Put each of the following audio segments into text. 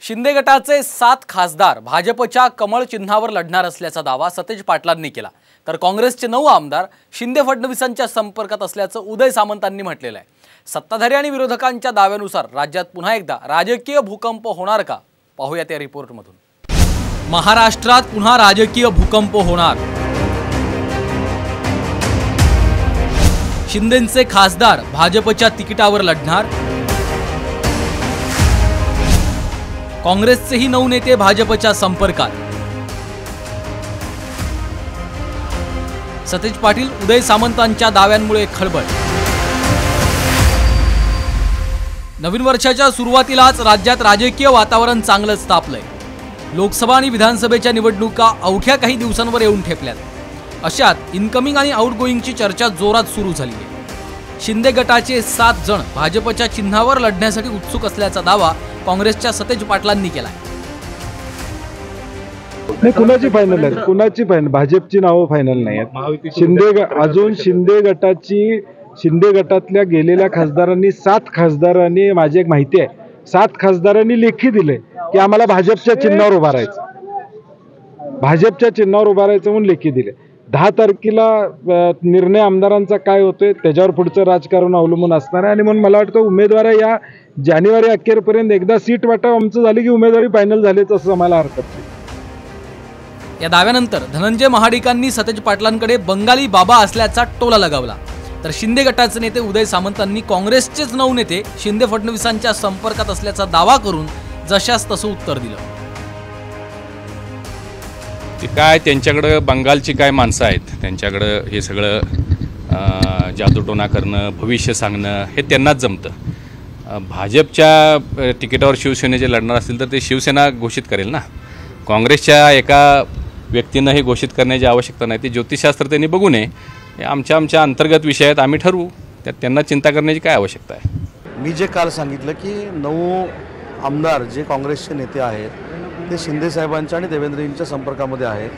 शिंदे गटाचे 7 खासदार भाजपच्या कमळ चिन्हावर लढणार असल्याचा दावा सतेज पाटलांनी केला, तर काँग्रेसचे 9 आमदार शिंदे फडणवीसांच्या संपर्कात असल्याचं उदय सामंतांनी म्हटलेलं आहे। सत्ताधारी आणि विरोधकांच्या दाव्यानुसार राज्यात पुन्हा एकदा राजकीय भूकंप होणार का? पाहूयात या रिपोर्टमधून। महाराष्ट्रात पुन्हा राजकीय भूकंप होणार। शिंदेंचे खासदार भाजपच्या तिकिटावर लढणार। काँग्रेसचेही 9 नेते भाजपच्या संपर्कात। सतेज पाटील उदय सामंतांच्या दाव्यांमुळे खळबळ। नवीन वर्षाच्या सुरुवातीलाच राज्यात राजकीय वातावरण चांगलंच तापलंय। लोकसभा आणि विधानसभेच्या निवडणुका अवघ्या काही दिवसांवर येऊन ठेपल्यात। अशात इनकमिंग आणि आउटगोईंगची चर्चा जोरात सुरू झाली आहे। शिंदे गटाचे 7 जण भाजपच्या चिन्हावर लढण्यासाठी उत्सुक असल्याचा दावा काँग्रेसच्या सतेज पाटलांनी केला आहे। कुणाची फायनल आहे? कुणाची फायनल? भाजपची नावं फायनल नाही आहेत। शिंदे गटातल्या गेलेल्या खासदारांनी 7 खासदारांनी, माझी एक माहिती आहे, 7 खासदारांनी लेखी दिले की आम्हाला भाजपच्या चिन्हावर उभा राहायचं, भाजपच्या चिन्हावर उभा राहायचं म्हणून लेखी दिले। 10 तारखेला निर्णय आमदारांचा काय होतोय त्याच्यावर पुढचं राजकारण अवलंबून असणार आहे। आणि म्हणून मला वाटतं उमेदवार या जानेवारी अखेरपर्यंत एकदा सीट वाटप आमचं झाली की उमेदवारी फायनल झालीच असं आम्हाला हरकत नाही। या दाव्यानंतर धनंजय महाडिकांनी सतेज पाटलांकडे बंगाली बाबा असल्याचा टोला लगावला, तर शिंदे गटाचे नेते उदय सामंतांनी काँग्रेसचेच 9 नेते शिंदे फडणवीसांच्या संपर्कात असल्याचा दावा करून जशास तसं उत्तर दिलं। ते काय त्यांच्याकडे बंगालची काय माणसं आहेत, त्यांच्याकडे हे सगळं जादूटोना करणं, भविष्य सांगणं हे त्यांनाच जमतं। भाजपच्या तिकिटावर शिवसेनेचे लढणार असतील तर ते शिवसेना घोषित करेल ना। काँग्रेसच्या एका व्यक्तीनं हे घोषित करण्याची आवश्यकता नाही। ते ज्योतिषशास्त्र त्यांनी बघू नये, हे आमच्या अंतर्गत विषय आहेत, आम्ही ठरवू, त्यात त्यांना चिंता करण्याची काय आवश्यकता आहे। मी जे काल सांगितलं की 9 आमदार जे काँग्रेसचे नेते आहेत ते शिंदे साहेबांच्या आणि देवेंद्रजींच्या संपर्कामध्ये आहेत,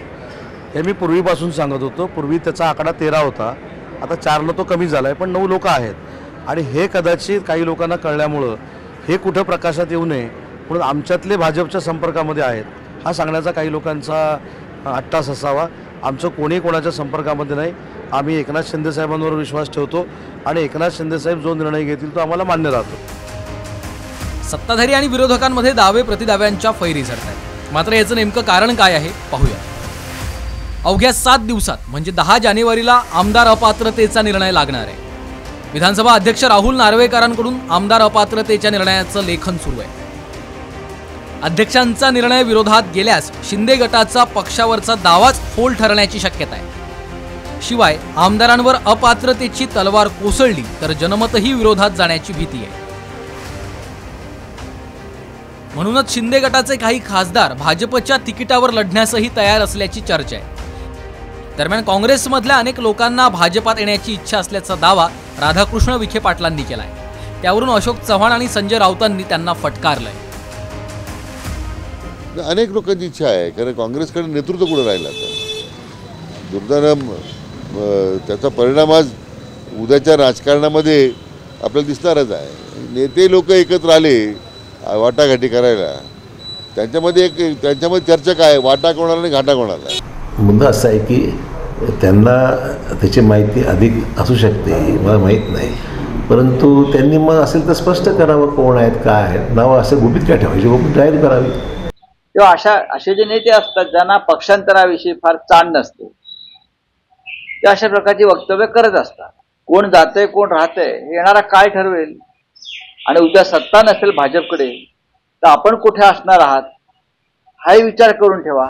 हे मी पूर्वीपासून सांगत होतो। पूर्वी त्याचा आकडा 13 होता, आता 4ला तो कमी झाला आहे, पण 9 लोक आहेत। आणि हे कदाचित काही लोकांना कळल्यामुळं हे कुठं प्रकाशात येऊ नये म्हणून आमच्यातले भाजपच्या संपर्कामध्ये आहेत हा सांगण्याचा काही लोकांचा अट्टास असावा। आमचं कोणी कोणाच्या संपर्कामध्ये नाही। आम्ही एकनाथ शिंदे साहेबांवर विश्वास ठेवतो आणि एकनाथ शिंदे साहेब जो निर्णय घेतील तो आम्हाला मान्य राहतो। सत्ताधारी आणि विरोधकांमध्ये दावे प्रतिदाव्यांच्या फैरी झडतात। मात्र याचं नेमकं कारण काय आहे पाहूया। अवघ्या 7 दिवसात म्हणजे 10 जानेवारीला आमदार अपात्रतेचा निर्णय लागणार आहे। विधानसभा अध्यक्ष राहुल नार्वेकरांकडून आमदार अपात्रतेच्या निर्णयाचं लेखन सुरू आहे। अध्यक्षांचा निर्णय विरोधात गेल्यास शिंदे गटाचा पक्षावरचा दावाच फोल ठरण्याची शक्यता आहे। शिवाय आमदारांवर अपात्रतेची तलवार कोसळली तर जनमतही विरोधात जाण्याची भीती आहे। म्हणूनच शिंदे गटाचे काही खासदार भाजपच्या तिकिटावर लढण्यासही तयार असल्याची चर्चा आहे। दरम्यान काँग्रेसमधल्या अनेक लोकांना भाजपात येण्याची इच्छा असल्याचा दावा राधाकृष्ण विखे पाटलांनी केलाय। त्यावरून अशोक चव्हाण आणि संजय राऊतांनी त्यांना फटकारलंय। अनेक लोकांची इच्छा आहे, कारण काँग्रेसकडे नेतृत्व कुठं राहिलं आता दुर्दैवानं त्याचा परिणाम आज उद्याच्या राजकारणामध्ये आपल्याला दिसणारच आहे। नेते लोक एकत्र आले वाटाघाटी करायला, त्यांच्यामध्ये चर्चा काय, वाटा कोणाला आणि घाटा कोणाला आहे। मुद्दा असा आहे की त्यांना त्याची माहिती अधिक असू शकते, मला माहीत नाही, परंतु त्यांनी मग असेल तर स्पष्ट करावं कोण आहेत, काय आहेत, नावं असं गुपित काय ठेवायची, गुपित जाहीर करावी। किंवा असे जे नेते असतात ज्यांना पक्षांतराविषयी फार जाण नसते ते अशा प्रकारची वक्तव्य करत असतात। कोण जातंय कोण राहतंय हे येणारा काळ ठरवेल। आणि उद्या सत्ता नसेल भाजपकडे तर आपण कुठे असणार आहात हाही विचार करून ठेवा।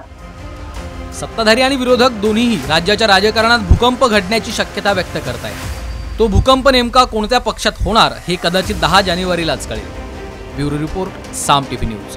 सत्ताधारी आणि विरोधक दोन्हीही राज्याच्या राजकारणात भूकंप घडण्याची शक्यता व्यक्त करतायत। तो भूकंप नेमका कोणत्या पक्षात होणार हे कदाचित 10 जानेवारीलाच कळेल। ब्युरो रिपोर्ट, साम टीव्ही न्यूज।